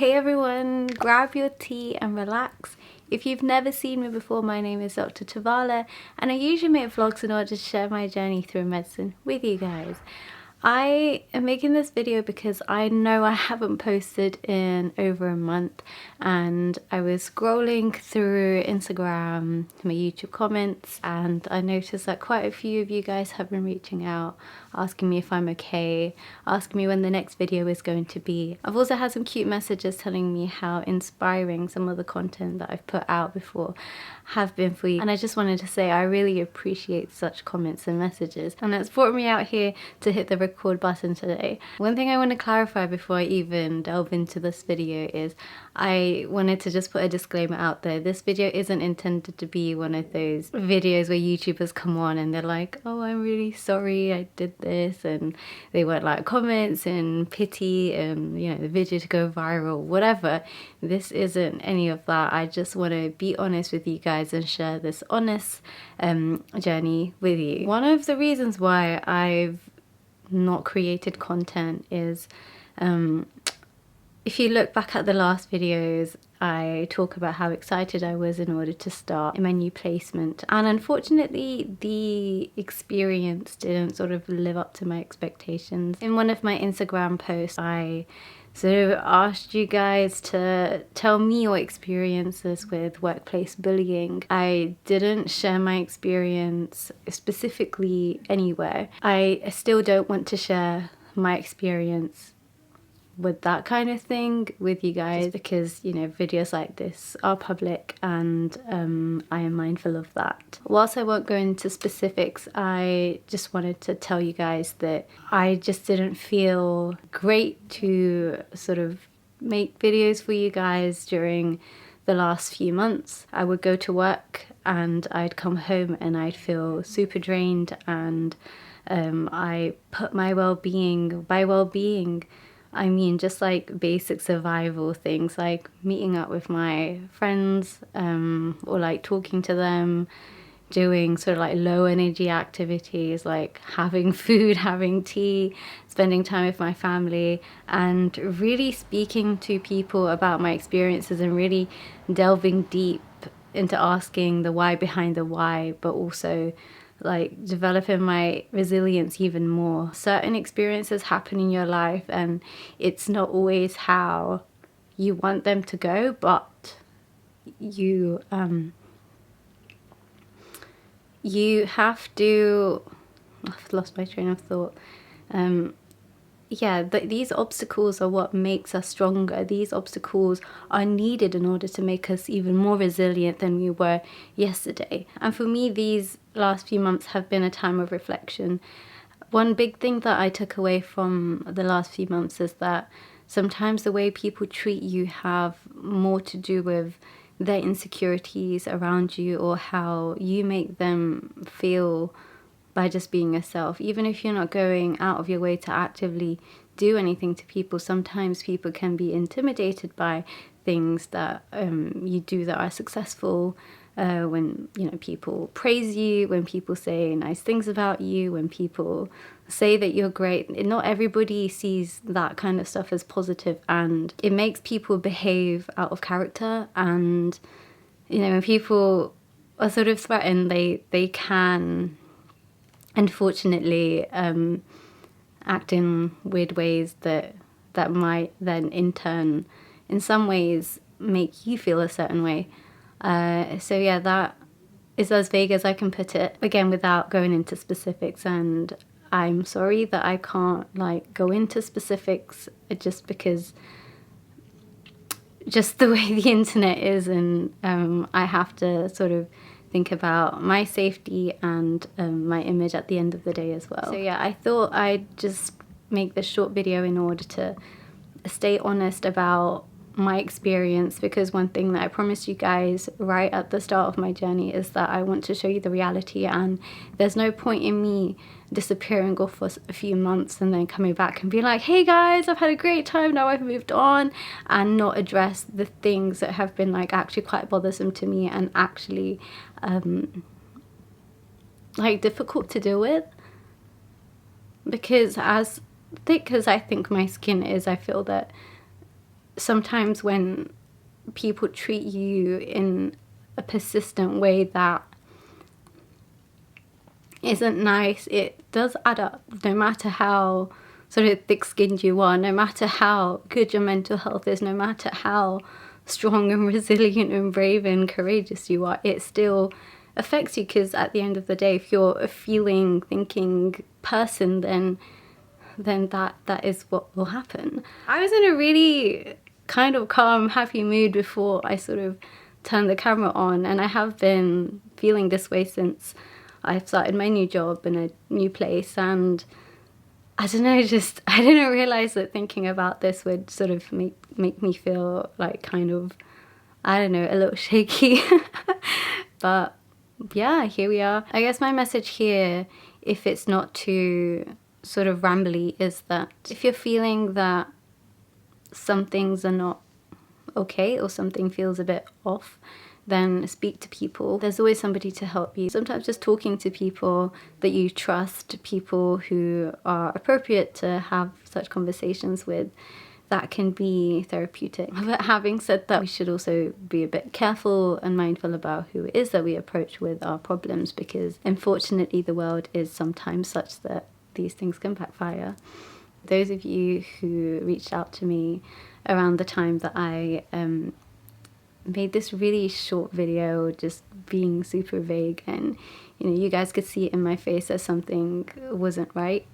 Hey everyone, grab your tea and relax. If you've never seen me before, my name is Dr. Tavala and I usually make vlogs in order to share my journey through medicine with you guys. I am making this video because I know I haven't posted in over a month, and I was scrolling through Instagram, my YouTube comments, and I noticed that quite a few of you guys have been reaching out, asking me if I'm okay, asking me when the next video is going to be. I've also had some cute messages telling me how inspiring some of the content that I've put out before have been for you, and I just wanted to say I really appreciate such comments and messages, and that's brought me out here to hit the record button today. One thing I want to clarify before I even delve into this video is I wanted to just put a disclaimer out there. This video isn't intended to be one of those videos where YouTubers come on and they're like, oh, I'm really sorry I did this, and they want like comments and pity and, you know, the video to go viral, whatever. This isn't any of that. I just want to be honest with you guys and share this honest journey with you. One of the reasons why I've not created content is if you look back at the last videos, I talk about how excited I was in order to start my new placement, and unfortunately the experience didn't sort of live up to my expectations. In one of my Instagram posts, I sort of asked you guys to tell me your experiences with workplace bullying. I didn't share my experience specifically anywhere. I still don't want to share my experience with that kind of thing with you guys because, you know, videos like this are public and I am mindful of that. Whilst I won't go into specifics, I just wanted to tell you guys that I just didn't feel great to sort of make videos for you guys during the last few months. I would go to work and I'd come home and I'd feel super drained, and I put my well-being, by well-being I mean just like basic survival things like meeting up with my friends or like talking to them, doing sort of like low energy activities like having food, having tea, spending time with my family, and really speaking to people about my experiences and really delving deep into asking the why behind the why, but also like developing my resilience even more. Certain experiences happen in your life and it's not always how you want them to go, but you have to, I've lost my train of thought. Yeah, these obstacles are what makes us stronger. These obstacles are needed in order to make us even more resilient than we were yesterday. And for me, these last few months have been a time of reflection. One big thing that I took away from the last few months is that sometimes the way people treat you have more to do with their insecurities around you or how you make them feel by just being yourself. Even if you're not going out of your way to actively do anything to people, sometimes people can be intimidated by things that you do that are successful, when, you know, people praise you, when people say nice things about you, when people say that you're great. Not everybody sees that kind of stuff as positive, and it makes people behave out of character. And, you know, when people are sort of threatened, they can unfortunately act in weird ways that might then in turn in some ways make you feel a certain way. So yeah, that is as vague as I can put it, again without going into specifics, and I'm sorry that I can't like go into specifics just because just the way the internet is, and I have to sort of think about my safety and my image at the end of the day as well. So yeah, I thought I'd just make this short video in order to stay honest about my experience, because one thing that I promised you guys right at the start of my journey is that I want to show you the reality, and there's no point in me disappearing off for a few months and then coming back and being like, hey guys, I've had a great time, now I've moved on, and not address the things that have been like actually quite bothersome to me and actually like difficult to deal with. Because as thick as I think my skin is, I feel that sometimes when people treat you in a persistent way that isn't nice, it does add up. No matter how sort of thick-skinned you are, no matter how good your mental health is, no matter how strong and resilient and brave and courageous you are, it still affects you, because at the end of the day, if you're a feeling, thinking person, then that is what will happen. I was in a really kind of calm, happy mood before I sort of turned the camera on, and I have been feeling this way since I've started my new job in a new place. And I don't know, just I didn't realize that thinking about this would sort of make me feel like kind of, I don't know, a little shaky. But yeah, here we are. I guess my message here, if it's not too sort of rambly, is that if you're feeling that some things are not okay or something feels a bit off, then speak to people. There's always somebody to help you. Sometimes just talking to people that you trust, people who are appropriate to have such conversations with, that can be therapeutic. But having said that, we should also be a bit careful and mindful about who it is that we approach with our problems, because unfortunately the world is sometimes such that these things can backfire. Those of you who reached out to me around the time that I made this really short video just being super vague, and you guys could see it in my face that something wasn't right.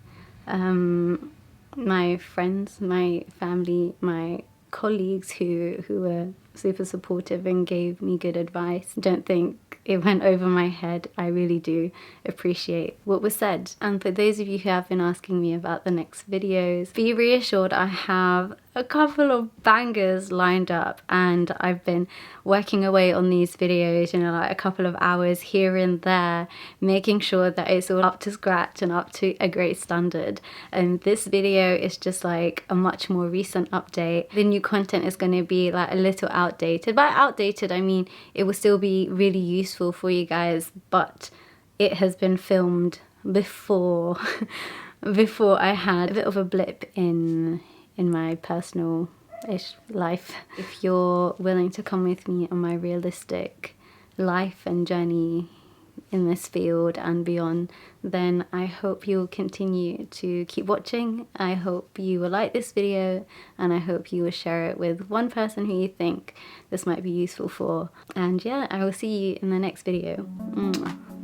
My friends, my family, my colleagues who were super supportive and gave me good advice, don't think it went over my head. I really do appreciate what was said. And for those of you who have been asking me about the next videos, be reassured, I have a couple of bangers lined up, and I've been working away on these videos, like a couple of hours here and there, making sure that it's all up to scratch and up to a great standard. And this video is just like a much more recent update. The new content is going to be like a little outdated. By outdated, I mean it will still be really useful for you guys, but it has been filmed before before I had a bit of a blip in my personal-ish life. If you're willing to come with me on my realistic life and journey in this field and beyond, then I hope you'll continue to keep watching. I hope you will like this video, and I hope you will share it with one person who you think this might be useful for. And yeah, I will see you in the next video. Mwah.